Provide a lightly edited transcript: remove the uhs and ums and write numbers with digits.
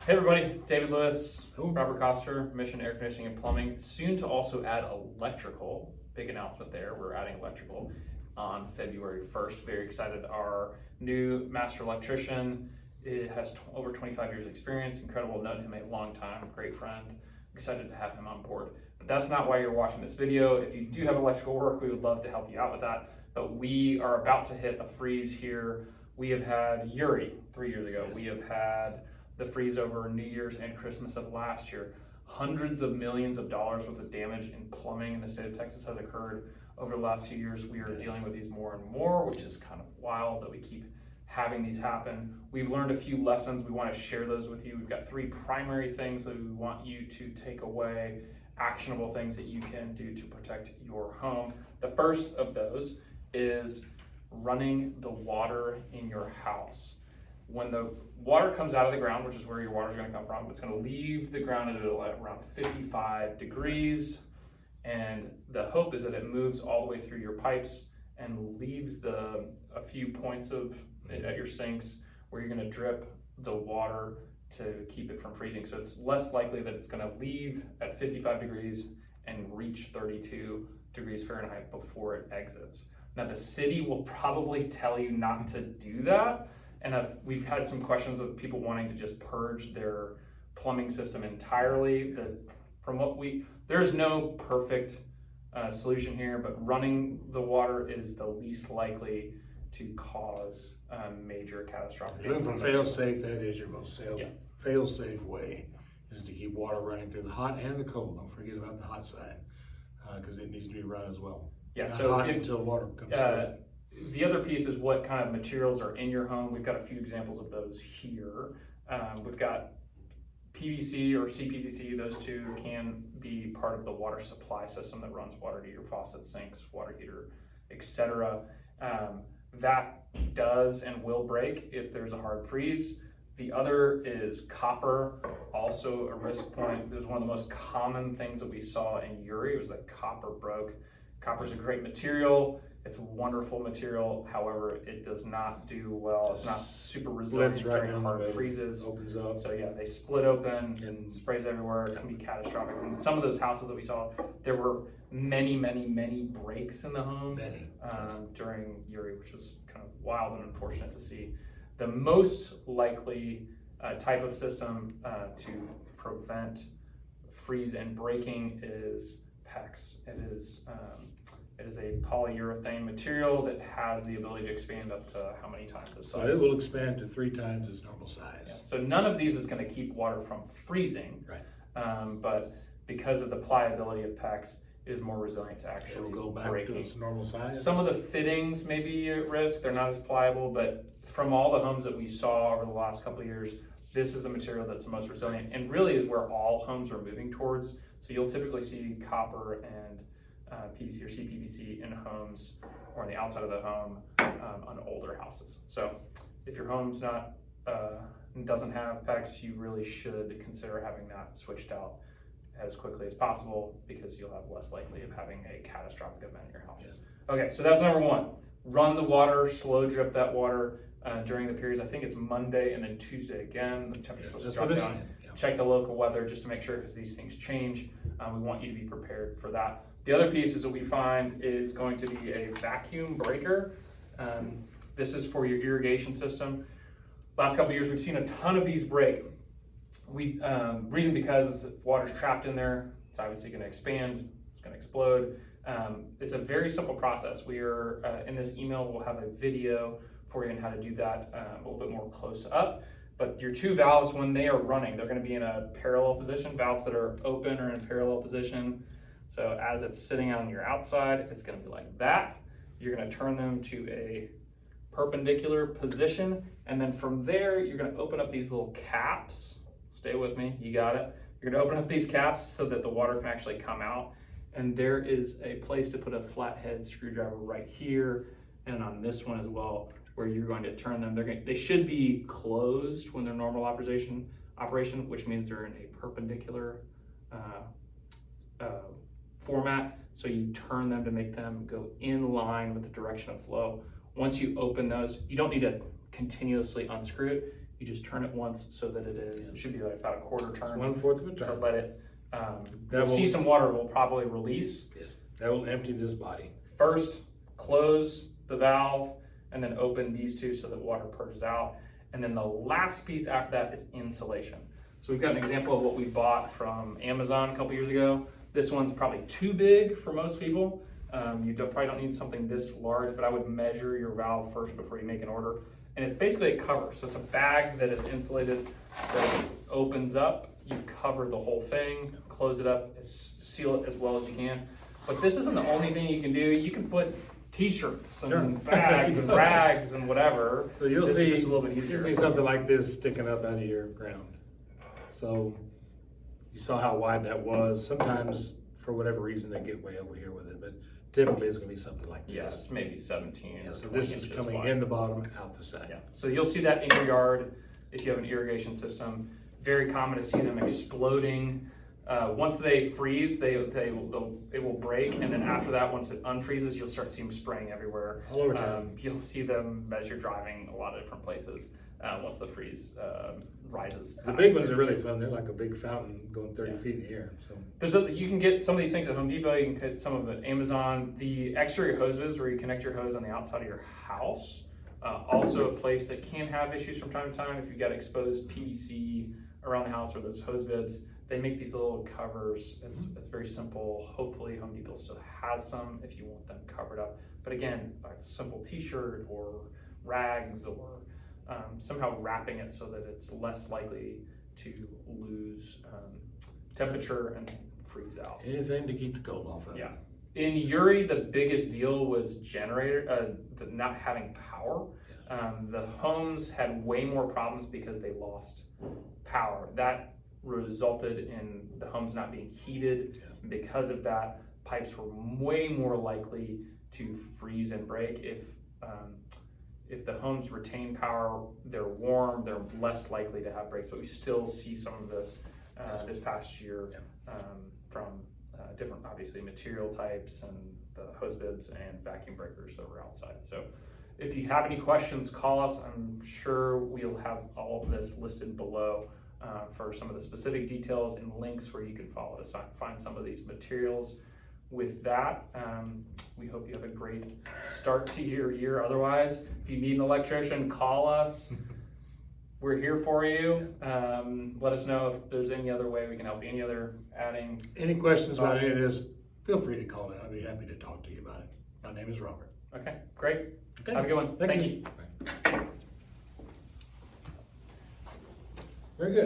Hey everybody, David Lewis, Robert Coster, Mission Air Conditioning and Plumbing. Soon to also add electrical. Big announcement there. We're adding electrical on February 1st. Very excited. Our new master electrician has over 25 years experience. Incredible. Known him a long time. Great friend. Excited to have him on board. But that's not why you're watching this video. If you do have electrical work, we would love to help you out with that. But we are about to hit a freeze here. We have had Uri 3 years ago. Yes. We have had the freeze over New Year's and Christmas of last year. Hundreds of millions of dollars worth of damage in plumbing in the state of Texas has occurred over the last few years. We are dealing with these more and more, which is kind of wild that we keep having these happen. We've learned a few lessons. We want to share those with you. We've got 3 primary things that we want you to take away, actionable things that you can do to protect your home. The first of those is running the water in your house. When the water comes out of the ground, which is where your water is going to come from, it's going to leave the ground at around 55 degrees. And the hope is that it moves all the way through your pipes and leaves a few points at your sinks where you're going to drip the water to keep it from freezing. So it's less likely that it's going to leave at 55 degrees and reach 32 degrees Fahrenheit before it exits. Now, the city will probably tell you not to do that. And we've had some questions of people wanting to just purge their plumbing system entirely. There's no perfect solution here, but running the water is the least likely to cause major catastrophic. Moving from fail-safe, that is your most fail-safe way, is to keep water running through the hot and the cold. Don't forget about the hot side, because it needs to be run as well. Yeah, it's so not hot until water comes through. The other piece is what kind of materials are in your home. We've got a few examples of those here. We've got PVC or CPVC. Those two can be part of the water supply system that runs water to your faucets, sinks, water heater, etc. That does and will break if there's a hard freeze. The other is copper, also a risk point. This is one of the most common things that we saw in Uri. It was that copper broke. Copper is a great material. It's a wonderful material. However, it does not do well. It's not super resilient during hard freezes. Opens up. So yeah, they split open and sprays everywhere. It can be catastrophic. And some of those houses that we saw, there were many breaks in the home during Uri, which was kind of wild and unfortunate to see. The most likely type of system to prevent freeze and breaking is PEX. It is a polyurethane material that has the ability to expand up to how many times its size? So it will expand to 3 times its normal size. Yeah. So none of these is going to keep water from freezing, right? But because of the pliability of PEX, it is more resilient to actually breaking. It will go back breaking. to its normal size. Some of the fittings may be at risk. They're not as pliable, but from all the homes that we saw over the last couple of years, this is the material that's the most resilient and really is where all homes are moving towards. So you'll typically see copper and PVC or CPVC in homes or on the outside of the home on older houses. So if your home's doesn't have PEX, you really should consider having that switched out as quickly as possible because you'll have less likely of having a catastrophic event in your house. Yes. Okay, so that's number 1. Run the water, slow drip that water during the periods. I think it's Monday and then Tuesday again. The temperature's supposed to drop down. Yeah. Check the local weather just to make sure because these things change. We want you to be prepared for that. The other piece is that we find is going to be a vacuum breaker. This is for your irrigation system. Last couple of years, we've seen a ton of these break. Reason because water's trapped in there. It's obviously going to expand. It's going to explode. It's a very simple process. We are in this email. We'll have a video for you on how to do that a little bit more close up. But your 2 valves, when they are running, they're going to be in a parallel position. Valves that are open are in parallel position. So as it's sitting on your outside, it's going to be like that. You're going to turn them to a perpendicular position. And then from there, you're going to open up these little caps. Stay with me, you got it. You're going to open up these caps so that the water can actually come out. And there is a place to put a flathead screwdriver right here and on this one as well, where you're going to turn them. They should be closed when they're normal operation, which means they're in a perpendicular format. So you turn them to make them go in line with the direction of flow. Once you open those, you don't need to continuously unscrew it. You You just turn it once so that it should be like about a quarter turn 1/4 of a to turn. let it, That you'll will- see some water will probably release. Yes. That will empty this body. First, close the valve and then open these two so that water purges out. And then the last piece after that is insulation. So we've got an example of what we bought from Amazon a couple years ago. This one's probably too big for most people. Probably don't need something this large, but I would measure your valve first before you make an order. And it's basically a cover. So it's a bag that is insulated that opens up. You cover the whole thing, close it up, seal it as well as you can. But this isn't the only thing you can do. You can put t-shirts and Sure. bags and rags and whatever. So you'll This is see, just a little bit easier. you'll see something like this sticking up out of your ground. So you saw how wide that was. Sometimes, for whatever reason, they get way over here with it, but typically it's gonna be something like this. Yes, maybe 17 Yeah, or so 20 this is inches coming wide. in the bottom, out the side. Yeah, so you'll see that in your yard if you have an irrigation system. Very common to see them exploding. Once they freeze, it will break, and then after that, once it unfreezes, you'll start seeing them spraying everywhere. All over town. You'll see them as you're driving a lot of different places once the freeze rises. The big ones are really fun. They're like a big fountain going 30 feet in the air. So You can get some of these things at Home Depot. You can get some of it at Amazon. The exterior hose bibs, where you connect your hose on the outside of your house, also a place that can have issues from time to time. If you've got exposed PVC around the house or those hose bibs, they make these little covers. It's very simple. Hopefully Home Depot still has some if you want them covered up. But again, a simple t-shirt or rags or somehow wrapping it so that it's less likely to lose temperature and freeze out. anything to keep the cold off of it. Yeah. In Uri, the biggest deal was not having power. Yes. The homes had way more problems because they lost power. That resulted in the homes not being heated. Yes. Because of that, pipes were way more likely to freeze and break. If the homes retain power, they're warm, they're less likely to have breaks. But we still see some of this this past year from different, obviously, material types and the hose bibs and vacuum breakers that were outside. So if you have any questions, call us. I'm sure we'll have all of this listed below for some of the specific details and links where you can follow to find some of these materials. With that, we hope you have a great start to your year. Otherwise, if you need an electrician, call us. We're here for you. Let us know if there's any other way we can help you. Any other adding? Any questions about any of this, feel free to call in. I'd be happy to talk to you about it. My name is Robert. Okay, great. Okay. Have a good one. Thank you. Very good.